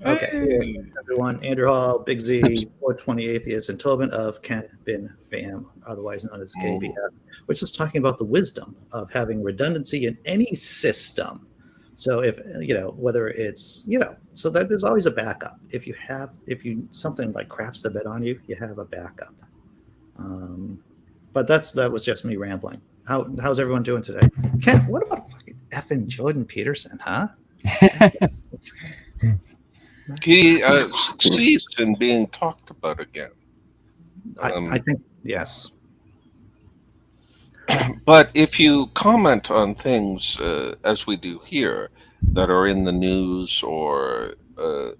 Okay, here, Hey. everyone. Andrew Hall, Big Z, 420 Atheists, and Tobin of Ken Bin Fam, otherwise known as KBF, Mm. which is talking about the wisdom of having redundancy in any system. So if whether it's so that there's always a backup. If you something like craps the bed on you, you have a backup. Um, but that was just me rambling. How's everyone doing today? Ken, what about fucking effing Jordan Peterson, huh? He succeeds in being talked about again. I think yes. But if you comment on things, as we do here, that are in the news or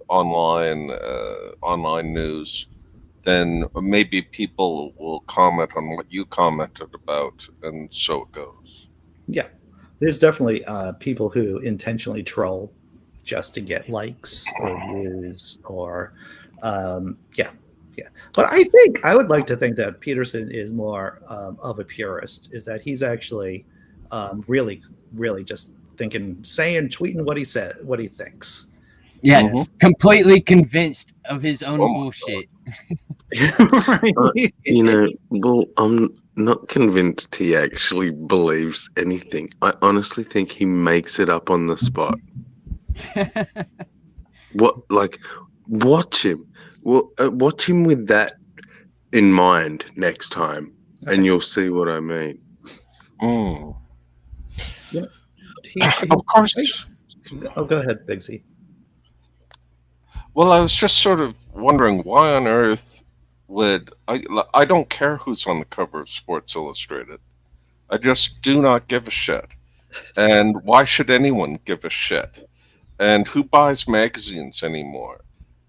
online news, then maybe people will comment on what you commented about, and so it goes. Yeah, there's definitely people who intentionally troll just to get likes or views or yeah, yeah. But I think I would like to think that Peterson is more of a purist. Is that he's actually really, really just thinking, saying, tweeting what he said, what he thinks. Yeah, Hmm. completely convinced of his own Oh bullshit. Right? Well, I'm not convinced he actually believes anything. I honestly think he makes it up on the spot. What, like, watch him. Well, watch him with that in mind next time, Okay. and you'll see what I mean. my. Mm. Yeah. He's Of course. oh, go ahead, Bigsy. Well, I was just sort of wondering why on earth would I don't care who's on the cover of Sports Illustrated. I just do not give a shit. And why should anyone give a shit? And who buys magazines anymore?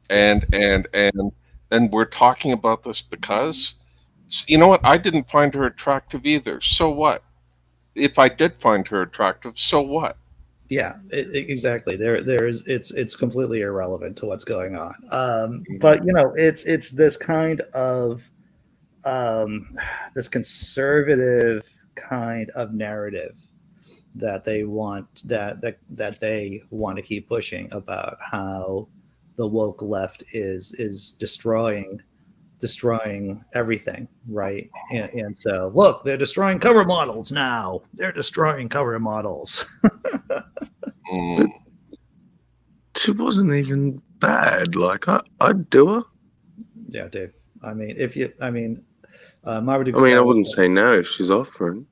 Yes. And we're talking about this because you know what? I didn't find her attractive either. So what? If I did find her attractive, so what? Yeah, exactly. There's it's completely irrelevant to what's going on. Mhm. But it's this kind of um, this conservative kind of narrative that they want to keep pushing about how the woke left is destroying everything, right? And so look, they're destroying cover models now. They're destroying cover models. But Mm. she wasn't even bad. Like, I'd do her. Yeah, Dave. I mean, Marmaduke I mean, I Scarlet. wouldn't say no if she's offering.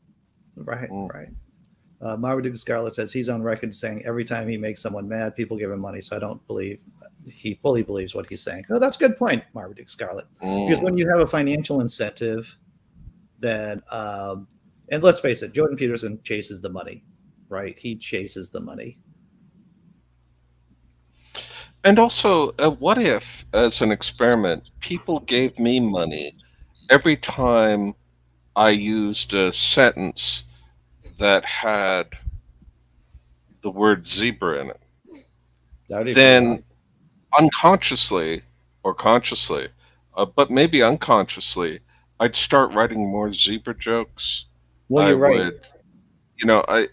Right, Mm. right. Marmaduke Scarlet says he's on record saying every time he makes someone mad, people give him money. So I don't believe he fully believes what he's saying. Oh, that's a good point, Marmaduke Scarlet. Because when Mm. you have a financial incentive, then and let's face it, Jordan Peterson chases the money, right? He chases the money. And also, what if, as an experiment, people gave me money every time I used a sentence that had the word zebra in it? That would be pretty Then hard. unconsciously or consciously, but maybe unconsciously, I'd start writing more zebra jokes. Well, I you're right. would,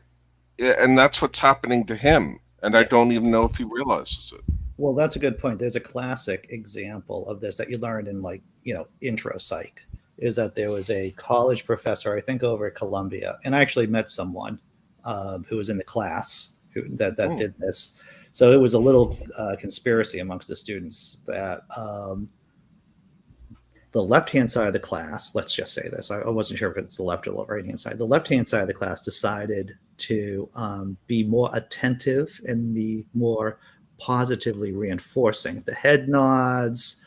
yeah, and that's what's happening to him, and I Yeah. don't even know if he realizes it. Well, that's a good point. There's a classic example of this that you learned in intro psych. Is that there was a college professor, I think over at Columbia, and I actually met someone who was in the class that Mm. did this. So it was a little conspiracy amongst the students that the left hand side of the class, let's just say this, I wasn't sure if it's the left or the right hand side. The left hand side of the class decided to be more attentive and be more positively reinforcing the head nods,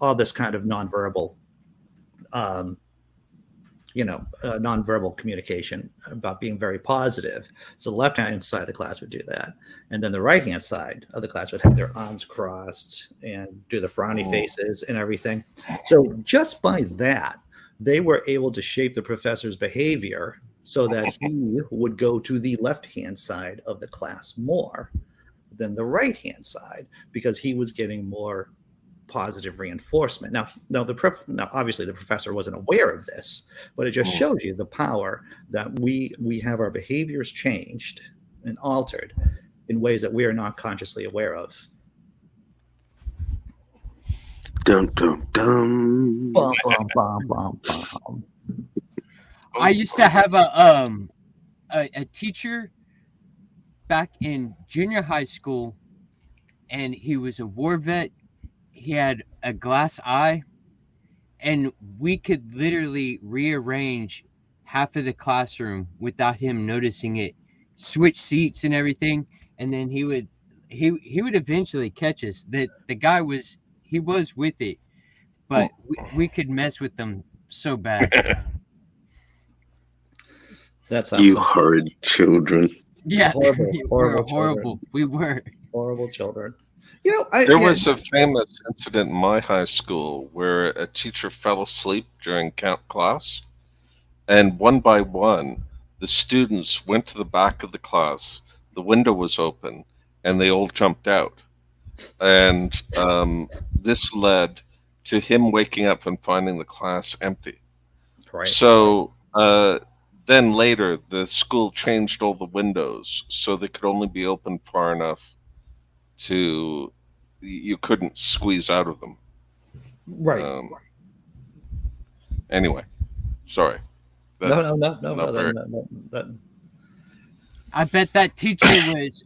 all this kind of nonverbal um, nonverbal communication about being very positive. So the left hand side of the class would do that, and then the right hand side of the class would have their arms crossed and do the frowny Mm. faces and everything. So just by that, they were able to shape the professor's behavior so that he would go to the left hand side of the class more than the right hand side because he was getting more positive reinforcement. Now obviously the professor wasn't aware of this, but it just Mm. shows you the power that we have our behaviors changed and altered in ways that we are not consciously aware of. Dum dum dum. Bum, bum, bum, bum, bum. I used to have a teacher back in junior high school, and he was a war vet. He had a glass eye, and we could literally rearrange half of the classroom without him noticing it, switch seats and everything, and then he would eventually catch us. That the guy was he was with it, but we could mess with them so bad. That sounds You so horrid children. Yeah, Horrible, we horrible were horrible. children. We were. horrible children. You know, There was a famous incident in my high school where a teacher fell asleep during count class, and one by one, the students went to the back of the class. The window was open, and they all jumped out. And this led to him waking up and finding the class empty. right. So then later, the school changed all the windows so they could only be opened far enough to you couldn't squeeze out of them. Right. Anyway, sorry. No. not very- That, I bet that teacher was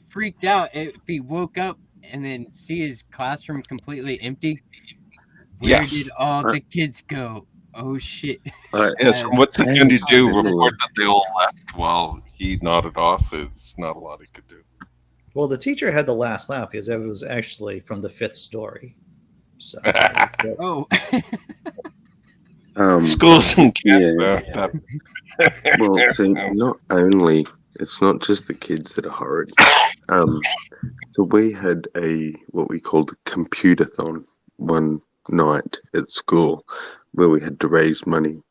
freaked out if he woke up and then see his classroom completely empty. Where Yes. did all the kids go? Oh shit! Yes, and what's he going to do? Absolutely. Report that they all left while he nodded off? Is not a lot he could do. well, the teacher had the last laugh because it was actually from the 5th story. So Oh, Schools in Yeah. Canada. Well, see, not only it's not just the kids that are horrid. So we had what we called a computer-thon one night at school, where we had to raise money,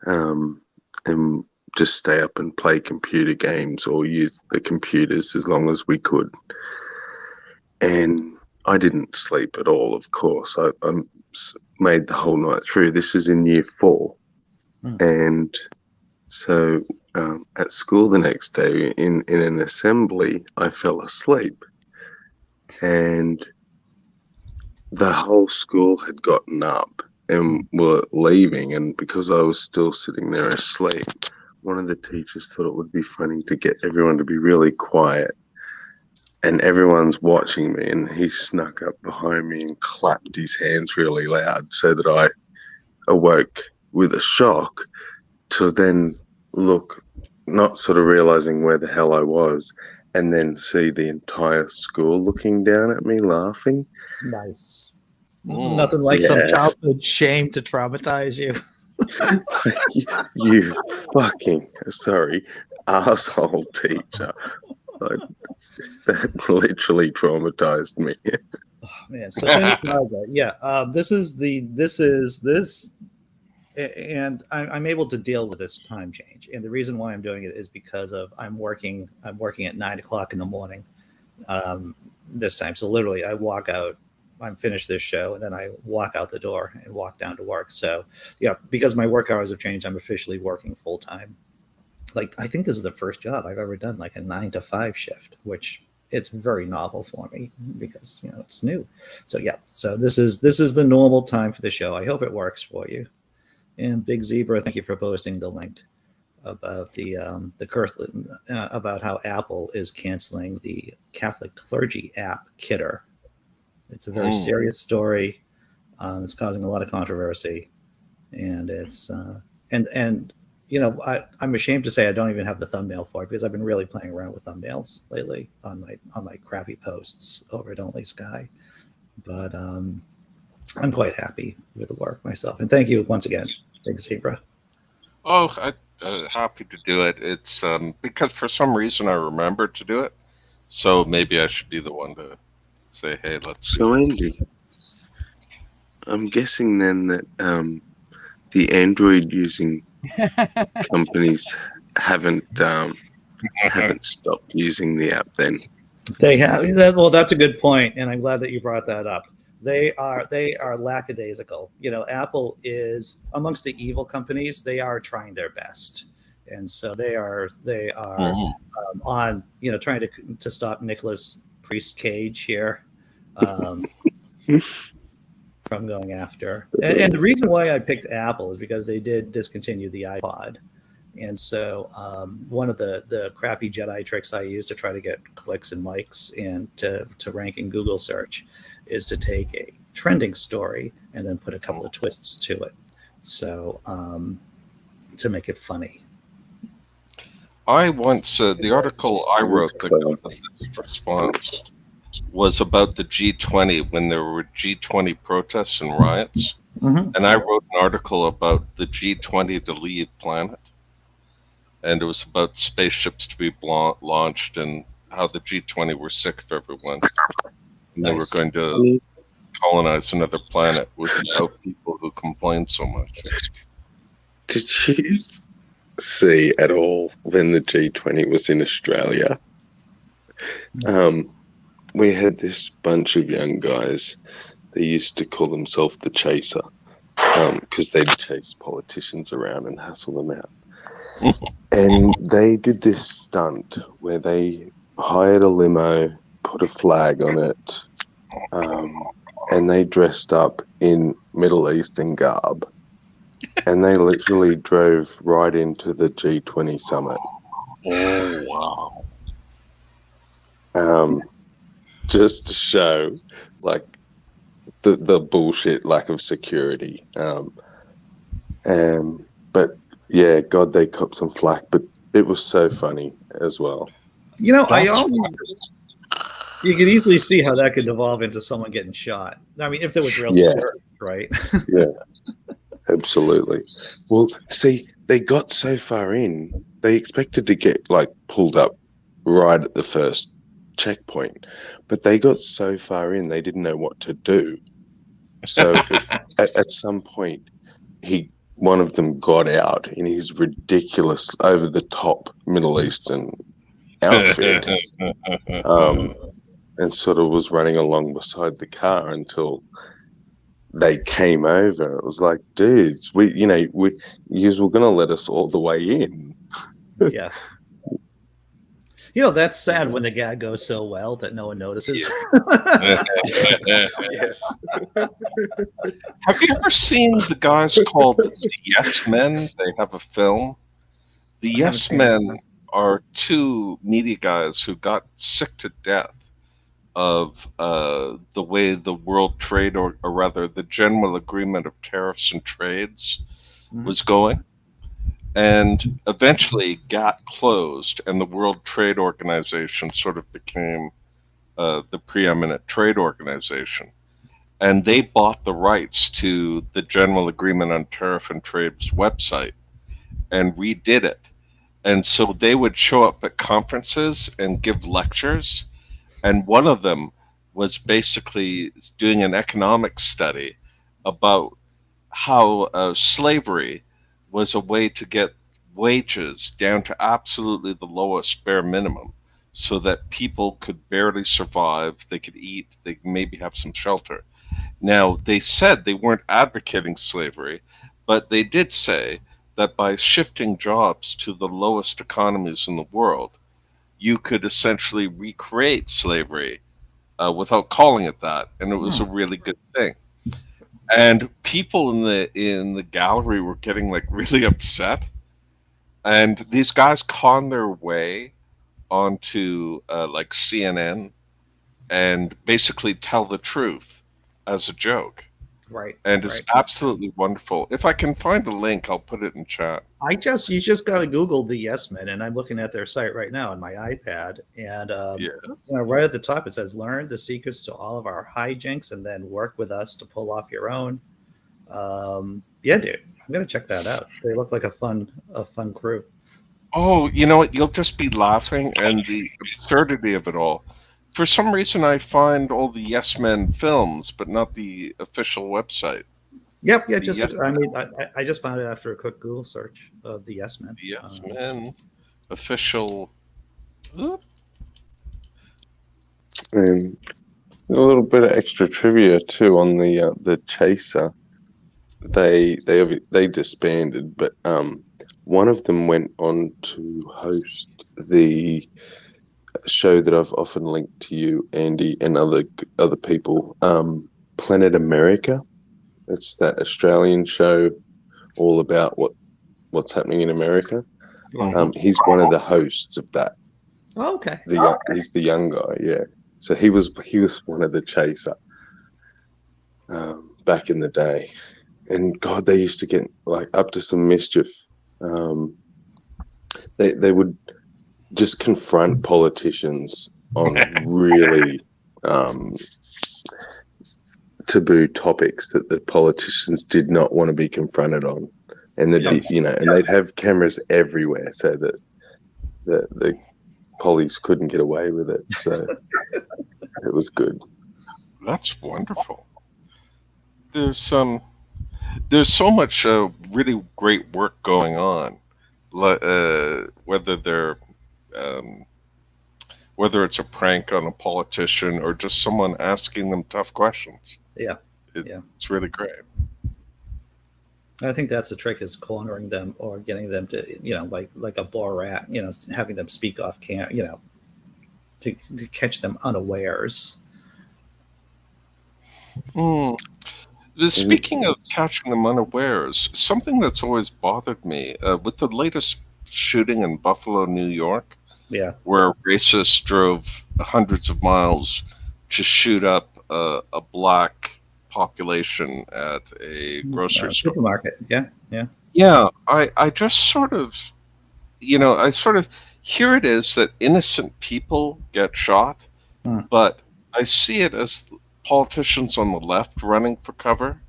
and just stay up and play computer games or use the computers as long as we could. And I didn't sleep at all, of course. I made the whole night through. This is in year 4. And so at school the next day, in an assembly, I fell asleep. And the whole school had gotten up and were leaving. And because I was still sitting there asleep, one of the teachers thought it would be funny to get everyone to be really quiet. And everyone's watching me, and he snuck up behind me and clapped his hands really loud so that I awoke with a shock, to then look, not sort of realizing where the hell I was, and then see the entire school looking down at me laughing. nice. Mm. Nothing like some Yeah. childhood shame to traumatize you. You fucking, sorry, asshole teacher. That literally traumatized me. Oh, man, so Santa Plaza, yeah. This, and I'm able to deal with this time change. And the reason why I'm doing it is because of I'm working at 9:00 in the morning this time. So literally, I walk out. I'm finished this show, and then I walk out the door and walk down to work. So yeah, because my work hours have changed, I'm officially working full time. Like, I think this is the first job I've ever done like a 9 to 5 shift, which it's very novel for me because it's new. So yeah, so this is the normal time for the show. I hope it works for you. And Big Zebra, thank you for posting the link about the about how Apple is canceling the Catholic clergy app Kidder. It's a very serious story. It's causing a lot of controversy, and it's I'm ashamed to say I don't even have the thumbnail for it because I've been really playing around with thumbnails lately on my crappy posts over at Only Sky. But I'm quite happy with the work myself, and thank you once again, Big Zebra. Oh, happy to do it. It's because for some reason I remembered to do it, so maybe I should be the one to say, "Hey, let's." So Andy, I'm guessing then that the Android using companies haven't stopped using the app then. They have well, that's a good point, and I'm glad that you brought that up. They are lackadaisical. Apple is amongst the evil companies. They are trying their best, and so they are on trying to stop Nicholas Priest Cage here from from going after. And the reason why I picked Apple is because they did discontinue the iPod. And so one of the crappy Jedi tricks I use to try to get clicks and likes and to rank in Google search is to take a trending story and then put a couple of twists to it. So to make it funny. I once, the article I wrote that got this response was about the G20 when there were G20 protests and riots. Mm-hmm. And I wrote an article about the G20 to leave planet. And it was about spaceships to be launched and how the G20 were sick of everyone. And they were going to colonize another planet without people who complained so much. Did you see at all when the G20 was in Australia? We had this bunch of young guys. They used to call themselves the Chaser because they'd chase politicians around and hassle them out. And they did this stunt where they hired a limo, put a flag on it, and they dressed up in Middle Eastern garb. And they literally drove right into the G20 summit. Oh, wow. Just to show, like, the bullshit lack of security. But, yeah, God, they copped some flack, but it was so funny as well. You know, you could easily see how that could devolve into someone getting shot. I mean, if there was real security, right? Yeah. Absolutely. Well, see, they got so far in, they expected to get like pulled up right at the first checkpoint, but they got so far in, they didn't know what to do. So at some point, one of them got out in his ridiculous, over the top Middle Eastern outfit, and sort of was running along beside the car until they came over. It was like, dudes, you were going to let us all the way in. Yeah. You know, that's sad when the gag goes so well that no one notices. Yes. Have you ever seen the guys called the Yes Men? They have a film. The Yes Men are two media guys who got sick to death of the way the world trade, or rather the general agreement of tariffs and trades was going. And eventually got closed, and the World Trade Organization sort of became the preeminent trade organization. And they bought the rights to the General Agreement on Tariff and Trade's website and redid it. And so they would show up at conferences and give lectures. And one of them was basically doing an economic study about how slavery was a way to get wages down to absolutely the lowest bare minimum so that people could barely survive, they could eat, they maybe have some shelter. Now, they said they weren't advocating slavery, but they did say that by shifting jobs to the lowest economies in the world, you could essentially recreate slavery without calling it that, and it was a really good thing. And people in the gallery were getting like really upset, and these guys con their way onto like CNN and basically tell the truth as a joke. Right. And it's absolutely wonderful. If I can find a link, I'll put it in chat. You just got to Google the Yes Men, and I'm looking at their site right now on my iPad. And right at the top, it says, "Learn the secrets to all of our hijinks, and then work with us to pull off your own." Yeah, dude, I'm gonna check that out. They look like a fun crew. Oh, you know what? You'll just be laughing, and the absurdity of it all. For some reason, I find all the Yes Men films, but not the official website. Yep, yeah. I just found it after a quick Google search of the Yes Men. The Yes Men official. And a little bit of extra trivia too on the Chaser. They disbanded, but one of them went on to host the show that I've often linked to you, Andy, and other people, Planet America. It's that Australian show all about what's happening in America. He's one of the hosts of that. Oh, okay. He's the young guy, yeah. So he was one of the chaser back in the day, and God, they used to get like up to some mischief. They would just confront politicians on really taboo topics that the politicians did not want to be confronted on, and and they'd have cameras everywhere so that the police couldn't get away with it. So it was good. That's wonderful. There's so much really great work going on, whether it's a prank on a politician or just someone asking them tough questions. Yeah, it's really great. I think that's the trick, is cornering them or getting them to, like a Borat, having them speak off camera, to catch them unawares. Speaking of catching them unawares, something that's always bothered me with the latest shooting in Buffalo, New York, where racists drove hundreds of miles to shoot up a black population at a grocery store. Supermarket. Yeah. I just sort of, here it is that innocent people get shot, but I see it as politicians on the left running for cover.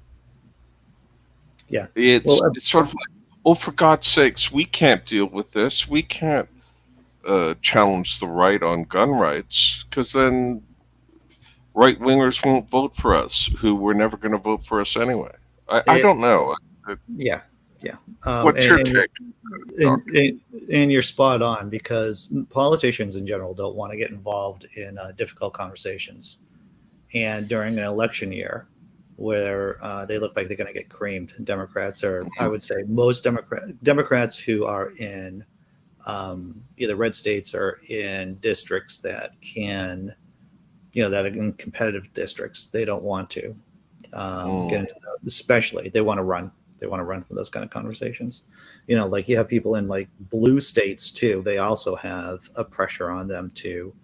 Yeah. It's sort of like, oh, for God's sakes, we can't deal with this. We can't challenge the right on gun rights, because then right-wingers won't vote for us, who were never going to vote for us anyway. I don't know. Yeah. What's your take? And you're spot on, because politicians in general don't want to get involved in difficult conversations. And during an election year where they look like they're going to get creamed, Democrats are, I would say, most Democrats who are in either red states or in districts that can, that are in competitive districts, they don't want to get into those. Especially, they want to run. They want to run for those kind of conversations. Like you have people in like blue states too. They also have a pressure on them to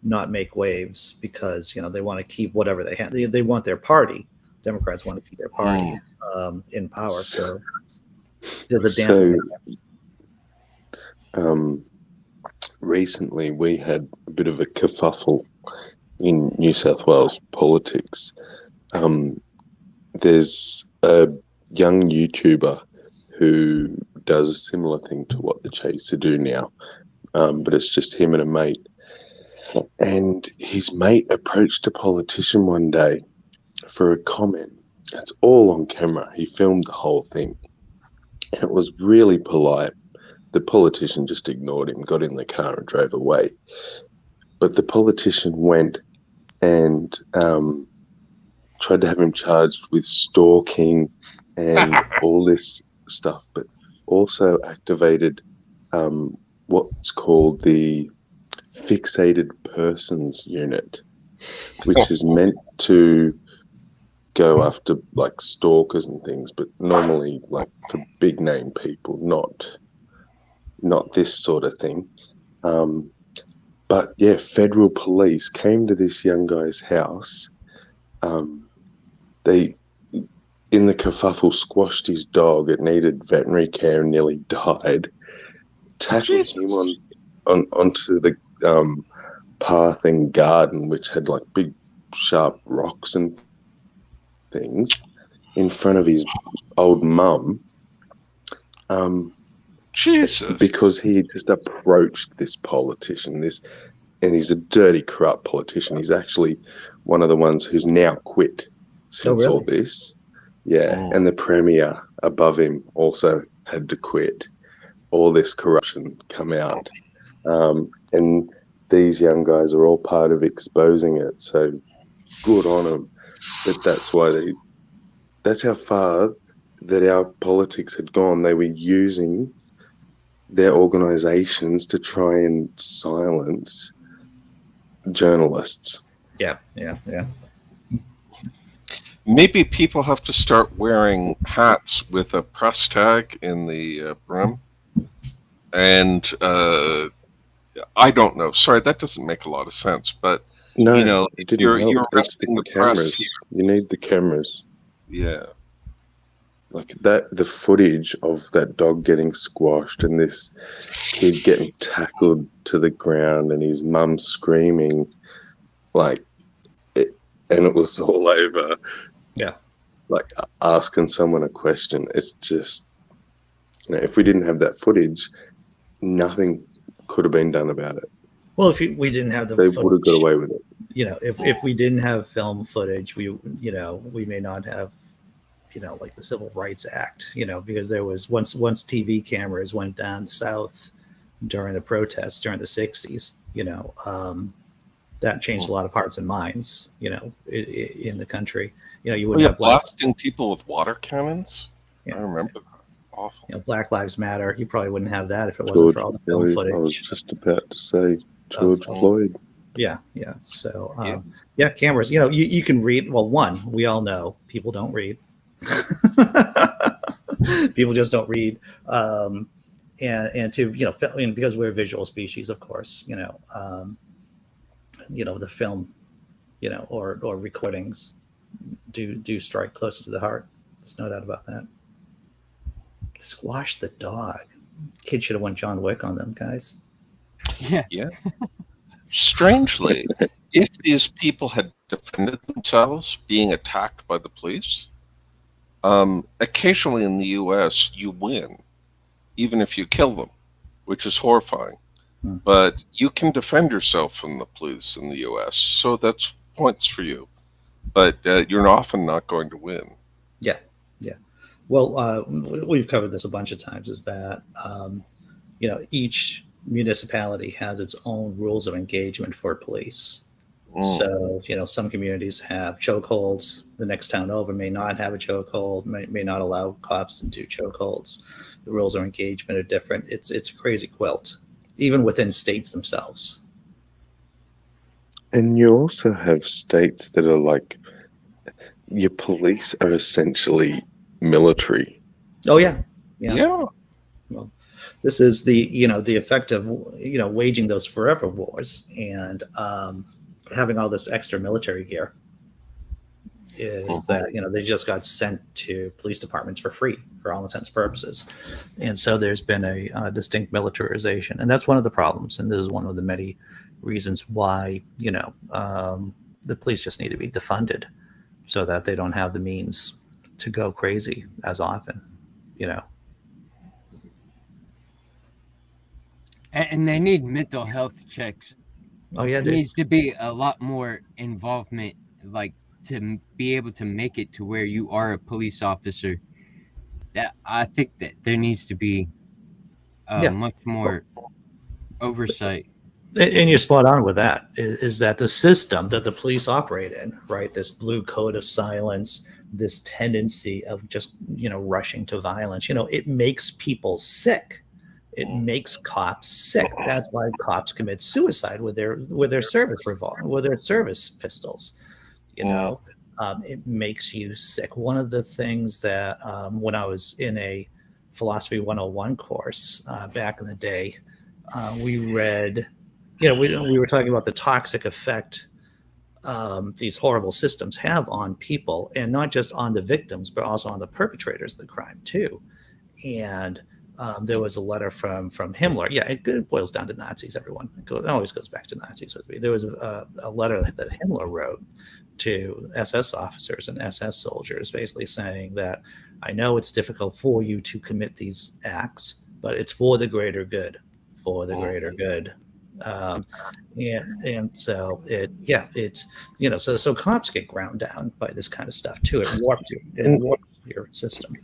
not make waves, because they want to keep whatever they have. They want their party. Democrats want to keep their party in power. So there's a damn. Recently, we had a bit of a kerfuffle in New South Wales politics. There's a young YouTuber who does a similar thing to what the Chaser do now, but it's just him and a mate. And his mate approached a politician one day for a comment. It's all on camera. He filmed the whole thing. And it was really polite. The politician just ignored him, got in the car and drove away. But the politician went and tried to have him charged with stalking and all this stuff, but also activated what's called the Fixated Persons Unit, which is meant to go after like stalkers and things, but normally like for big name people, not this sort of thing. But yeah, federal police came to this young guy's house. They, in the kerfuffle, squashed his dog. It needed veterinary care and nearly died. Tackled him onto the path and garden, which had like big sharp rocks and things, in front of his old mum. Jesus. Because he had just approached this politician, and he's a dirty, corrupt politician. He's actually one of the ones who's now quit since all this. Yeah, and the premier above him also had to quit. All this corruption come out. And these young guys are all part of exposing it, so good on them. But that's how far that our politics had gone. They were using their organizations to try and silence journalists. Yeah. Maybe people have to start wearing hats with a press tag in the brim. And I don't know. Sorry, that doesn't make a lot of sense. But No, you know, it if didn't you're help. you're It's the arresting the press cameras. here, You need the cameras. yeah. Like that, the footage of that dog getting squashed and this kid getting tackled to the ground and his mum screaming, like, and it was all over. Yeah. Like asking someone a question. It's just, if we didn't have that footage, nothing could have been done about it. Well, if we didn't have the They footage, would have got away with it. If we didn't have film footage, we may not have, like the Civil Rights Act, because there was once TV cameras went down south during the protests during the 60s, that changed a lot of hearts and minds, in the country. You wouldn't have blasting people with water cannons. Yeah. I remember that. Awful. Black Lives Matter. You probably wouldn't have that if it wasn't for all the film footage. I was just about to say George Floyd. Yeah. So, cameras. You can read. Well, one, we all know people don't read. People just don't read. And two, because we're a visual species, of course, the film, or recordings do strike closer to the heart. There's no doubt about that. Squash the dog. Kid should have won John Wick on them, guys. Yeah. Strangely, if these people had defended themselves being attacked by the police, occasionally in the U.S. you win, even if you kill them, which is horrifying. But you can defend yourself from the police in the U.S., so that's points for you. But you're often not going to win. Yeah. Well, we've covered this a bunch of times, is that, each municipality has its own rules of engagement for police. So, some communities have chokeholds. The next town over may not have a chokehold, may not allow cops to do chokeholds. The rules of engagement are different. It's a crazy quilt, even within states themselves. And you also have states that are like, your police are essentially military. Oh, yeah. Well, this is the effect of, waging those forever wars and having all this extra military gear is that, they just got sent to police departments for free for all intents and purposes. And so there's been a distinct militarization. And that's one of the problems. And this is one of the many reasons why, the police just need to be defunded so that they don't have the means to go crazy as often, And they need mental health checks. Oh yeah, there needs to be a lot more involvement, like to be able to make it to where you are a police officer. That I think that there needs to be much more oversight. And you're spot on with that. Is that the system that the police operate in, right? This blue code of silence, this tendency of just rushing to violence. It makes people sick. It makes cops sick. That's why cops commit suicide with their service revolver, with their service pistols. It makes you sick. One of the things that when I was in a Philosophy 101 course back in the day, we read. We were talking about the toxic effect these horrible systems have on people, and not just on the victims, but also on the perpetrators of the crime too. And there was a letter from Himmler. Yeah, it boils down to Nazis. Everyone, it always goes back to Nazis with me. There was a letter that Himmler wrote to SS officers and SS soldiers, basically saying that I know it's difficult for you to commit these acts, but it's for the greater good. For the greater good. And so so cops get ground down by this kind of stuff too. It warps your system.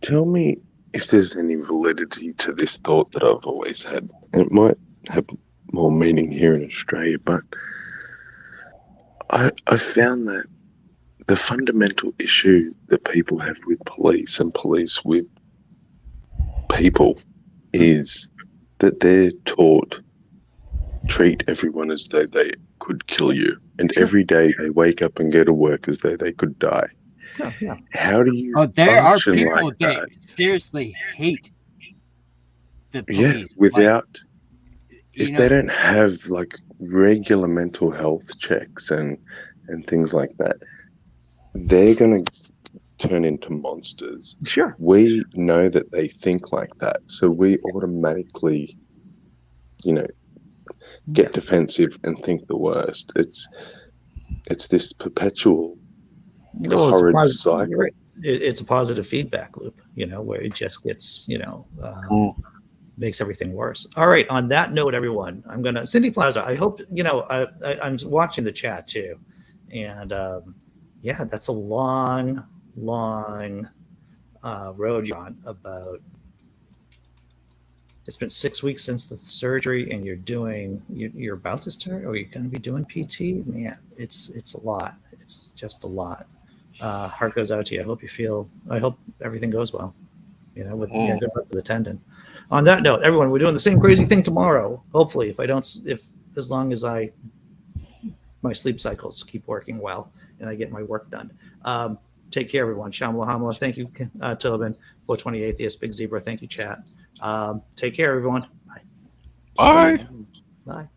Tell me if there's any validity to this thought that I've always had. It might have more meaning here in Australia, but I found that the fundamental issue that people have with police and police with people is that they're taught treat everyone as though they could kill you, and Sure. every day they wake up and go to work as though they could die. Oh, yeah. How do you there are function people like that that? seriously hate the Yeah, police. without You if they know, don't have like regular mental health checks and things like that, they're gonna turn into monsters. Sure. We know that they think like that, so we automatically, get Yeah. defensive and think the worst. It's this perpetual Well, horrid cycle. it's a positive feedback loop, where it just gets, makes everything worse. All right. On that note, everyone, Cindy Plaza, I hope, I'm watching the chat too. And yeah, that's a long road you're on. It's been 6 weeks since the surgery, and you're about to start, or you're going to be doing PT. Man, it's a lot. It's just a lot. Heart goes out to you. I hope everything goes well. Good luck with the tendon. On that note, everyone, we're doing the same crazy thing tomorrow. Hopefully, as long as my sleep cycles keep working well and I get my work done. Take care, everyone. Shamla Hamla. Thank you, Tobin. 420 Atheist, Big Zebra. Thank you, chat. Take care, everyone. Bye. Bye. Bye.